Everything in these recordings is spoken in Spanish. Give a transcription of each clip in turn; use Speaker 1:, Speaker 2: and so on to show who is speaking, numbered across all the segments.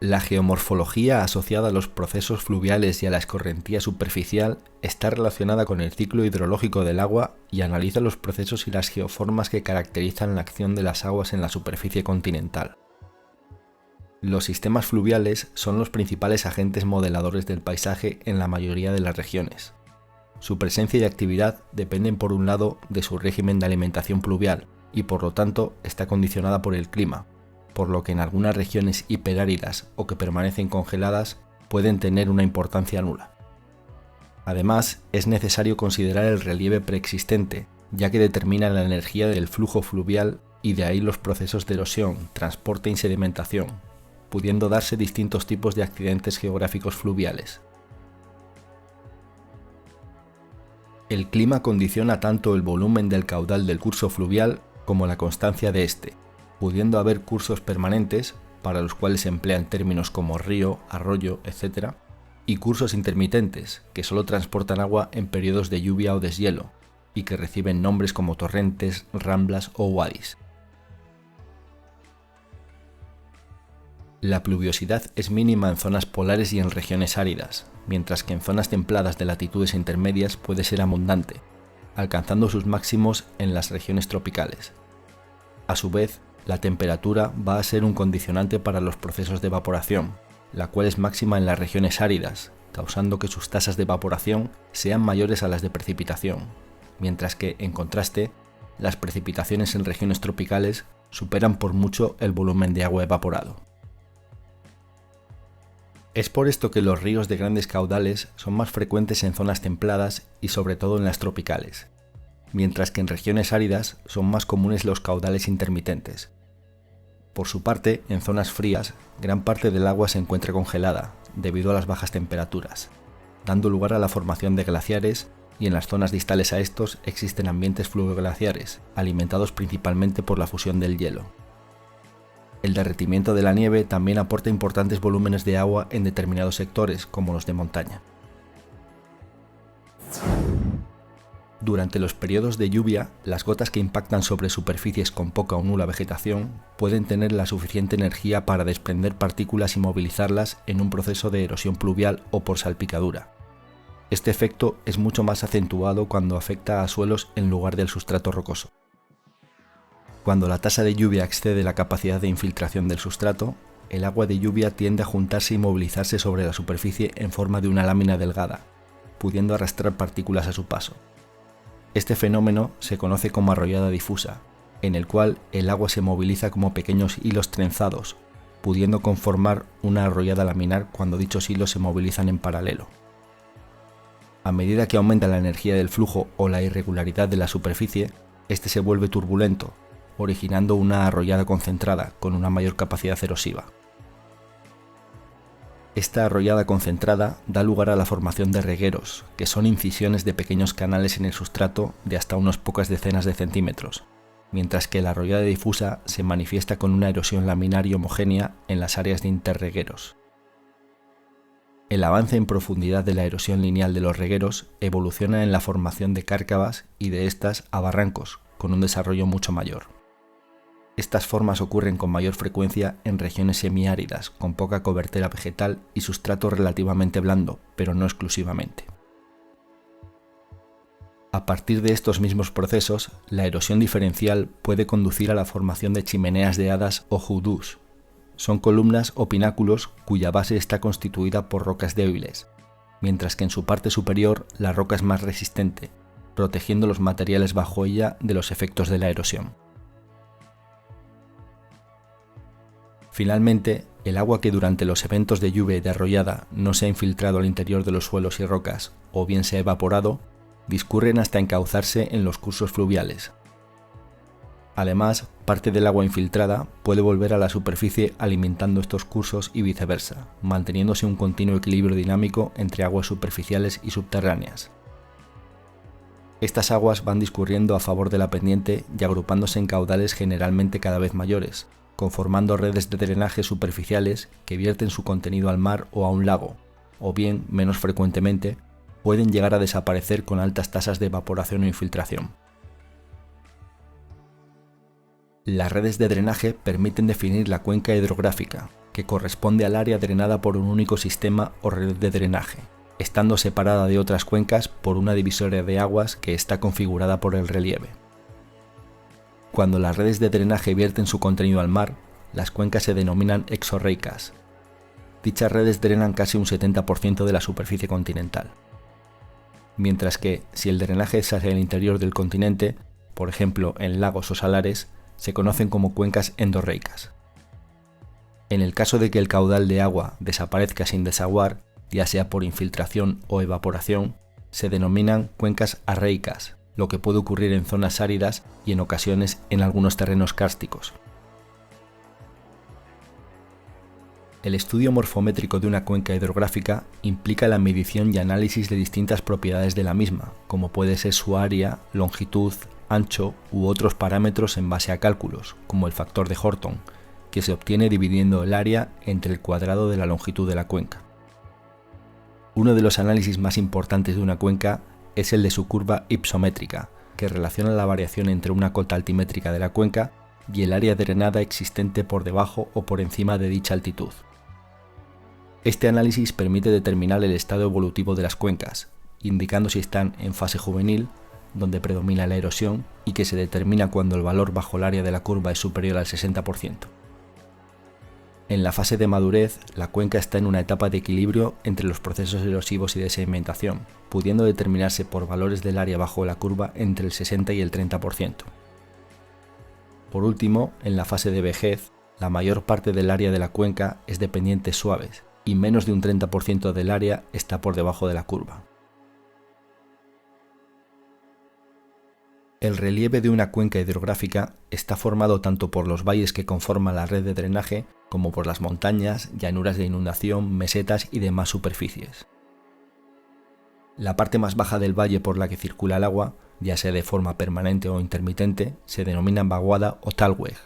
Speaker 1: La geomorfología asociada a los procesos fluviales y a la escorrentía superficial está relacionada con el ciclo hidrológico del agua y analiza los procesos y las geoformas que caracterizan la acción de las aguas en la superficie continental. Los sistemas fluviales son los principales agentes modeladores del paisaje en la mayoría de las regiones. Su presencia y actividad dependen por un lado de su régimen de alimentación pluvial y por lo tanto está condicionada por el clima, por lo que en algunas regiones hiperáridas o que permanecen congeladas pueden tener una importancia nula. Además, es necesario considerar el relieve preexistente, ya que determina la energía del flujo fluvial y de ahí los procesos de erosión, transporte y sedimentación, pudiendo darse distintos tipos de accidentes geográficos fluviales. El clima condiciona tanto el volumen del caudal del curso fluvial como la constancia de este, pudiendo haber cursos permanentes, para los cuales se emplean términos como río, arroyo, etc., y cursos intermitentes, que solo transportan agua en periodos de lluvia o deshielo, y que reciben nombres como torrentes, ramblas o wadis. La pluviosidad es mínima en zonas polares y en regiones áridas, mientras que en zonas templadas de latitudes intermedias puede ser abundante, alcanzando sus máximos en las regiones tropicales. A su vez, la temperatura va a ser un condicionante para los procesos de evaporación, la cual es máxima en las regiones áridas, causando que sus tasas de evaporación sean mayores a las de precipitación, mientras que, en contraste, las precipitaciones en regiones tropicales superan por mucho el volumen de agua evaporado. Es por esto que los ríos de grandes caudales son más frecuentes en zonas templadas y sobre todo en las tropicales, mientras que en regiones áridas son más comunes los caudales intermitentes. Por su parte, en zonas frías, gran parte del agua se encuentra congelada debido a las bajas temperaturas, dando lugar a la formación de glaciares, y en las zonas distales a estos existen ambientes fluvioglaciares, alimentados principalmente por la fusión del hielo. El derretimiento de la nieve también aporta importantes volúmenes de agua en determinados sectores, como los de montaña. Durante los periodos de lluvia, las gotas que impactan sobre superficies con poca o nula vegetación pueden tener la suficiente energía para desprender partículas y movilizarlas en un proceso de erosión pluvial o por salpicadura. Este efecto es mucho más acentuado cuando afecta a suelos en lugar del sustrato rocoso. Cuando la tasa de lluvia excede la capacidad de infiltración del sustrato, el agua de lluvia tiende a juntarse y movilizarse sobre la superficie en forma de una lámina delgada, pudiendo arrastrar partículas a su paso. Este fenómeno se conoce como arrollada difusa, en el cual el agua se moviliza como pequeños hilos trenzados, pudiendo conformar una arrollada laminar cuando dichos hilos se movilizan en paralelo. A medida que aumenta la energía del flujo o la irregularidad de la superficie, este se vuelve turbulento, originando una arrollada concentrada con una mayor capacidad erosiva. Esta arrollada concentrada da lugar a la formación de regueros, que son incisiones de pequeños canales en el sustrato de hasta unas pocas decenas de centímetros, mientras que la arrollada difusa se manifiesta con una erosión laminar y homogénea en las áreas de interregueros. El avance en profundidad de la erosión lineal de los regueros evoluciona en la formación de cárcavas y de estas a barrancos, con un desarrollo mucho mayor. Estas formas ocurren con mayor frecuencia en regiones semiáridas, con poca cobertura vegetal y sustrato relativamente blando, pero no exclusivamente. A partir de estos mismos procesos, la erosión diferencial puede conducir a la formación de chimeneas de hadas o hoodoos. Son columnas o pináculos cuya base está constituida por rocas débiles, mientras que en su parte superior la roca es más resistente, protegiendo los materiales bajo ella de los efectos de la erosión. Finalmente, el agua que durante los eventos de lluvia y de arrollada no se ha infiltrado al interior de los suelos y rocas, o bien se ha evaporado, discurren hasta encauzarse en los cursos fluviales. Además, parte del agua infiltrada puede volver a la superficie alimentando estos cursos y viceversa, manteniéndose un continuo equilibrio dinámico entre aguas superficiales y subterráneas. Estas aguas van discurriendo a favor de la pendiente y agrupándose en caudales generalmente cada vez mayores, conformando redes de drenaje superficiales que vierten su contenido al mar o a un lago, o bien, menos frecuentemente, pueden llegar a desaparecer con altas tasas de evaporación o infiltración. Las redes de drenaje permiten definir la cuenca hidrográfica, que corresponde al área drenada por un único sistema o red de drenaje, estando separada de otras cuencas por una divisoria de aguas que está configurada por el relieve. Cuando las redes de drenaje vierten su contenido al mar, las cuencas se denominan exorreicas. Dichas redes drenan casi un 70% de la superficie continental. Mientras que, si el drenaje es hacia el interior del continente, por ejemplo en lagos o salares, se conocen como cuencas endorreicas. En el caso de que el caudal de agua desaparezca sin desaguar, ya sea por infiltración o evaporación, se denominan cuencas arreicas, lo que puede ocurrir en zonas áridas y en ocasiones en algunos terrenos kársticos. El estudio morfométrico de una cuenca hidrográfica implica la medición y análisis de distintas propiedades de la misma, como puede ser su área, longitud, ancho u otros parámetros en base a cálculos, como el factor de Horton, que se obtiene dividiendo el área entre el cuadrado de la longitud de la cuenca. Uno de los análisis más importantes de una cuenca es el de su curva hipsométrica, que relaciona la variación entre una cota altimétrica de la cuenca y el área drenada existente por debajo o por encima de dicha altitud. Este análisis permite determinar el estado evolutivo de las cuencas, indicando si están en fase juvenil, donde predomina la erosión y que se determina cuando el valor bajo el área de la curva es superior al 60%. En la fase de madurez, la cuenca está en una etapa de equilibrio entre los procesos erosivos y de sedimentación, pudiendo determinarse por valores del área bajo la curva entre el 60 y el 30%. Por último, en la fase de vejez, la mayor parte del área de la cuenca es de pendientes suaves, y menos de un 30% del área está por debajo de la curva. El relieve de una cuenca hidrográfica está formado tanto por los valles que conforman la red de drenaje como por las montañas, llanuras de inundación, mesetas y demás superficies. La parte más baja del valle por la que circula el agua, ya sea de forma permanente o intermitente, se denomina vaguada o talweg.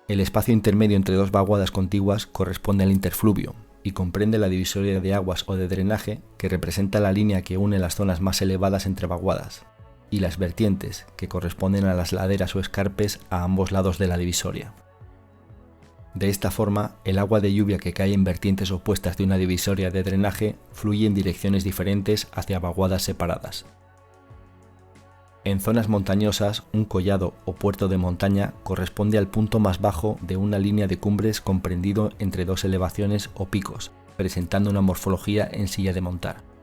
Speaker 1: El espacio intermedio entre dos vaguadas contiguas corresponde al interfluvio y comprende la divisoria de aguas o de drenaje que representa la línea que une las zonas más elevadas entre vaguadas, y las vertientes que corresponden a las laderas o escarpes a ambos lados de la divisoria. De esta forma, el agua de lluvia que cae en vertientes opuestas de una divisoria de drenaje fluye en direcciones diferentes hacia vaguadas separadas. En zonas montañosas, un collado o puerto de montaña corresponde al punto más bajo de una línea de cumbres comprendido entre dos elevaciones o picos, presentando una morfología en silla de montar.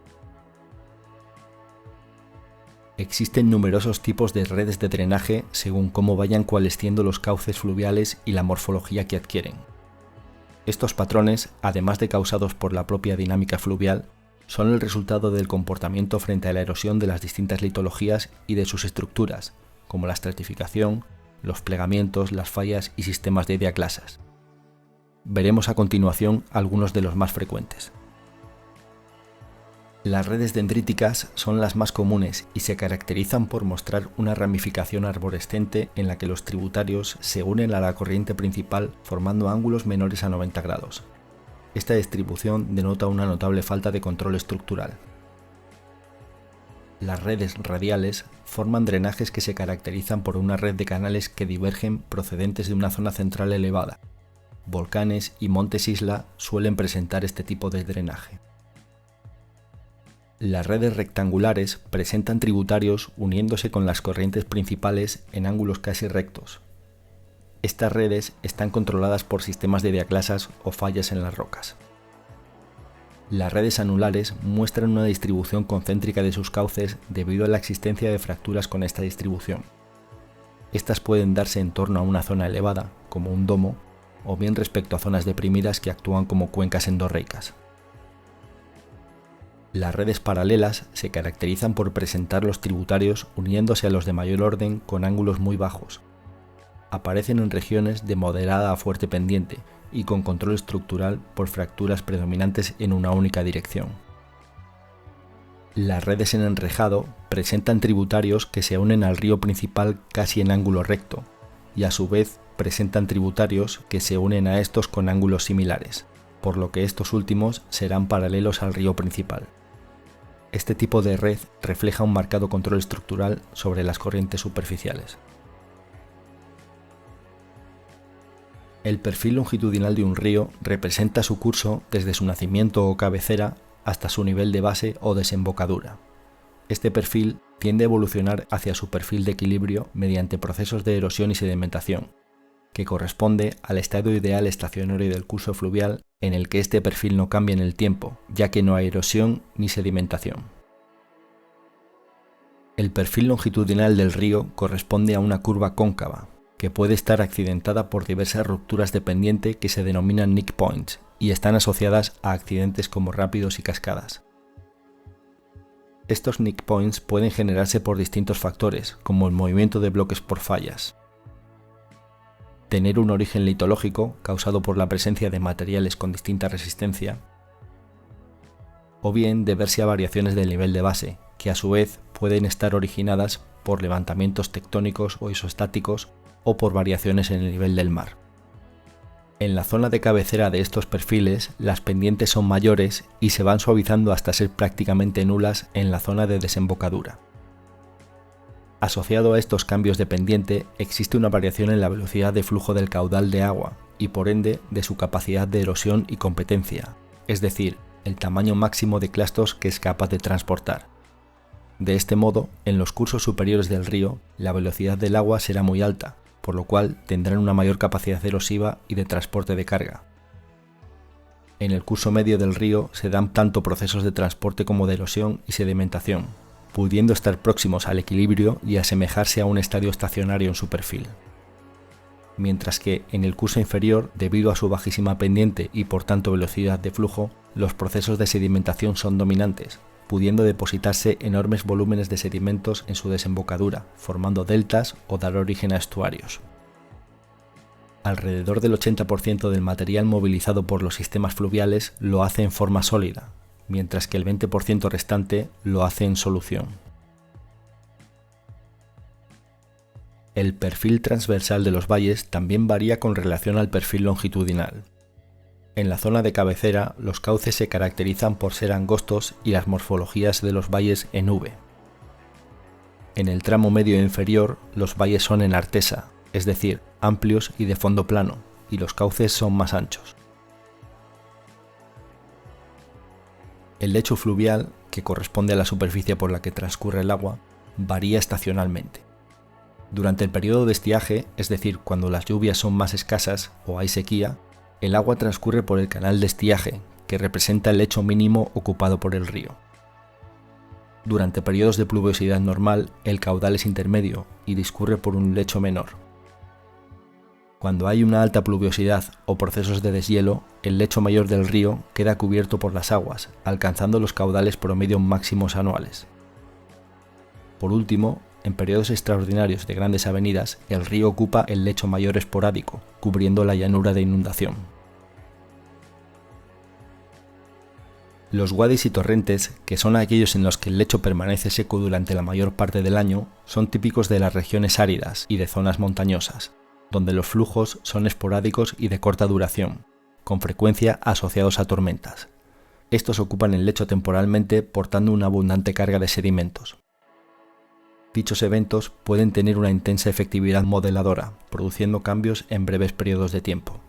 Speaker 1: Existen numerosos tipos de redes de drenaje según cómo vayan coalesciendo los cauces fluviales y la morfología que adquieren. Estos patrones, además de causados por la propia dinámica fluvial, son el resultado del comportamiento frente a la erosión de las distintas litologías y de sus estructuras, como la estratificación, los plegamientos, las fallas y sistemas de diaclasas. Veremos a continuación algunos de los más frecuentes. Las redes dendríticas son las más comunes y se caracterizan por mostrar una ramificación arborescente en la que los tributarios se unen a la corriente principal formando ángulos menores a 90 grados. Esta distribución denota una notable falta de control estructural. Las redes radiales forman drenajes que se caracterizan por una red de canales que divergen procedentes de una zona central elevada. Volcanes y montes isla suelen presentar este tipo de drenaje. Las redes rectangulares presentan tributarios uniéndose con las corrientes principales en ángulos casi rectos. Estas redes están controladas por sistemas de diaclasas o fallas en las rocas. Las redes anulares muestran una distribución concéntrica de sus cauces debido a la existencia de fracturas con esta distribución. Estas pueden darse en torno a una zona elevada, como un domo, o bien respecto a zonas deprimidas que actúan como cuencas endorreicas. Las redes paralelas se caracterizan por presentar los tributarios uniéndose a los de mayor orden con ángulos muy bajos. Aparecen en regiones de moderada a fuerte pendiente y con control estructural por fracturas predominantes en una única dirección. Las redes en enrejado presentan tributarios que se unen al río principal casi en ángulo recto y a su vez presentan tributarios que se unen a estos con ángulos similares, por lo que estos últimos serán paralelos al río principal. Este tipo de red refleja un marcado control estructural sobre las corrientes superficiales. El perfil longitudinal de un río representa su curso desde su nacimiento o cabecera hasta su nivel de base o desembocadura. Este perfil tiende a evolucionar hacia su perfil de equilibrio mediante procesos de erosión y sedimentación, que corresponde al estado ideal estacionario del curso fluvial en el que este perfil no cambia en el tiempo, ya que no hay erosión ni sedimentación. El perfil longitudinal del río corresponde a una curva cóncava, que puede estar accidentada por diversas rupturas de pendiente que se denominan nick points y están asociadas a accidentes como rápidos y cascadas. Estos nick points pueden generarse por distintos factores, como el movimiento de bloques por fallas, tener un origen litológico causado por la presencia de materiales con distinta resistencia, o bien deberse a variaciones del nivel de base, que a su vez pueden estar originadas por levantamientos tectónicos o isostáticos o por variaciones en el nivel del mar. En la zona de cabecera de estos perfiles, las pendientes son mayores y se van suavizando hasta ser prácticamente nulas en la zona de desembocadura. Asociado a estos cambios de pendiente, existe una variación en la velocidad de flujo del caudal de agua y por ende de su capacidad de erosión y competencia, es decir, el tamaño máximo de clastos que es capaz de transportar. De este modo, en los cursos superiores del río, la velocidad del agua será muy alta, por lo cual tendrán una mayor capacidad erosiva y de transporte de carga. En el curso medio del río se dan tanto procesos de transporte como de erosión y sedimentación, pudiendo estar próximos al equilibrio y asemejarse a un estadio estacionario en su perfil. Mientras que en el curso inferior, debido a su bajísima pendiente y por tanto velocidad de flujo, los procesos de sedimentación son dominantes, pudiendo depositarse enormes volúmenes de sedimentos en su desembocadura, formando deltas o dar origen a estuarios. Alrededor del 80% del material movilizado por los sistemas fluviales lo hace en forma sólida, mientras que el 20% restante lo hace en solución. El perfil transversal de los valles también varía con relación al perfil longitudinal. En la zona de cabecera, los cauces se caracterizan por ser angostos y las morfologías de los valles en V. En el tramo medio e inferior, los valles son en artesa, es decir, amplios y de fondo plano, y los cauces son más anchos. El lecho fluvial, que corresponde a la superficie por la que transcurre el agua, varía estacionalmente. Durante el periodo de estiaje, es decir, cuando las lluvias son más escasas o hay sequía, el agua transcurre por el canal de estiaje, que representa el lecho mínimo ocupado por el río. Durante periodos de pluviosidad normal, el caudal es intermedio y discurre por un lecho menor. Cuando hay una alta pluviosidad o procesos de deshielo, el lecho mayor del río queda cubierto por las aguas, alcanzando los caudales promedio máximos anuales. Por último, en periodos extraordinarios de grandes avenidas, el río ocupa el lecho mayor esporádico, cubriendo la llanura de inundación. Los wadis y torrentes, que son aquellos en los que el lecho permanece seco durante la mayor parte del año, son típicos de las regiones áridas y de zonas montañosas, donde los flujos son esporádicos y de corta duración, con frecuencia asociados a tormentas. Estos ocupan el lecho temporalmente portando una abundante carga de sedimentos. Dichos eventos pueden tener una intensa efectividad modeladora, produciendo cambios en breves periodos de tiempo.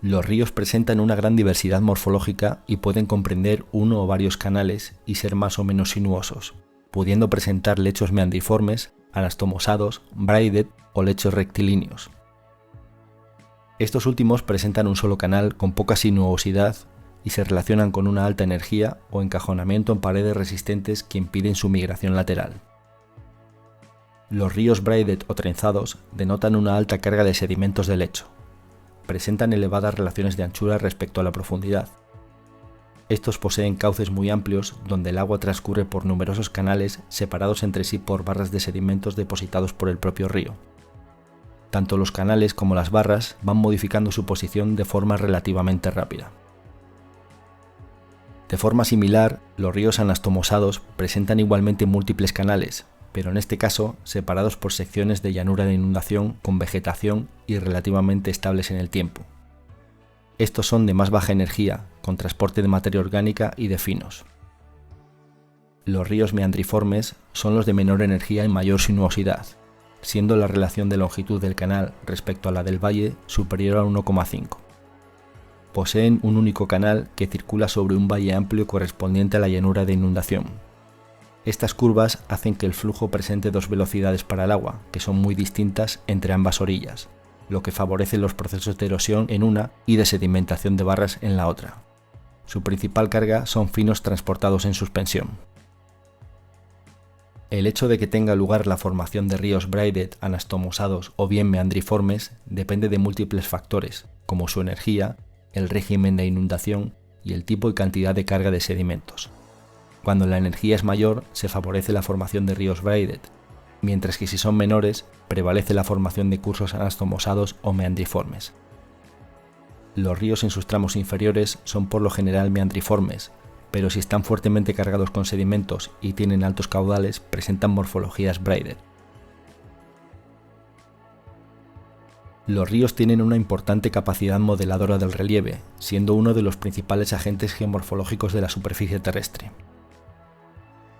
Speaker 1: Los ríos presentan una gran diversidad morfológica y pueden comprender uno o varios canales y ser más o menos sinuosos, pudiendo presentar lechos meandriformes, anastomosados, braided o lechos rectilíneos. Estos últimos presentan un solo canal con poca sinuosidad y se relacionan con una alta energía o encajonamiento en paredes resistentes que impiden su migración lateral. Los ríos braided o trenzados denotan una alta carga de sedimentos de lecho. Presentan elevadas relaciones de anchura respecto a la profundidad. Estos poseen cauces muy amplios donde el agua transcurre por numerosos canales separados entre sí por barras de sedimentos depositados por el propio río. Tanto los canales como las barras van modificando su posición de forma relativamente rápida. De forma similar, los ríos anastomosados presentan igualmente múltiples canales, pero en este caso separados por secciones de llanura de inundación con vegetación y relativamente estables en el tiempo. Estos son de más baja energía, con transporte de materia orgánica y de finos. Los ríos meandriformes son los de menor energía y mayor sinuosidad. siendo la relación de longitud del canal respecto a la del valle superior a 1,5. Poseen un único canal que circula sobre un valle amplio correspondiente a la llanura de inundación. Estas curvas hacen que el flujo presente dos velocidades para el agua, que son muy distintas entre ambas orillas, lo que favorece los procesos de erosión en una y de sedimentación de barras en la otra. Su principal carga son finos transportados en suspensión. El hecho de que tenga lugar la formación de ríos braided, anastomosados o bien meandriformes depende de múltiples factores, como su energía, el régimen de inundación y el tipo y cantidad de carga de sedimentos. Cuando la energía es mayor, se favorece la formación de ríos braided, mientras que si son menores, prevalece la formación de cursos anastomosados o meandriformes. Los ríos en sus tramos inferiores son por lo general meandriformes, pero si están fuertemente cargados con sedimentos y tienen altos caudales, presentan morfologías braided. Los ríos tienen una importante capacidad modeladora del relieve, siendo uno de los principales agentes geomorfológicos de la superficie terrestre.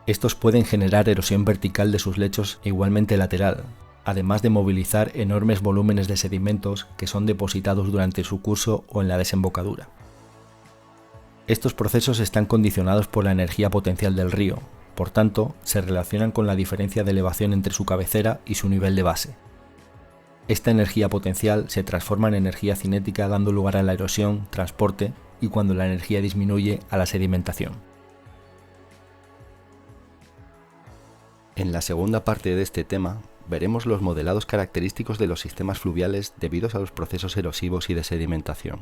Speaker 1: Estos pueden generar erosión vertical de sus lechos e igualmente lateral, además de movilizar enormes volúmenes de sedimentos que son depositados durante su curso o en la desembocadura. Estos procesos están condicionados por la energía potencial del río, por tanto, se relacionan con la diferencia de elevación entre su cabecera y su nivel de base. Esta energía potencial se transforma en energía cinética dando lugar a la erosión, transporte y cuando la energía disminuye a la sedimentación. En la segunda parte de este tema, veremos los modelados característicos de los sistemas fluviales debidos a los procesos erosivos y de sedimentación.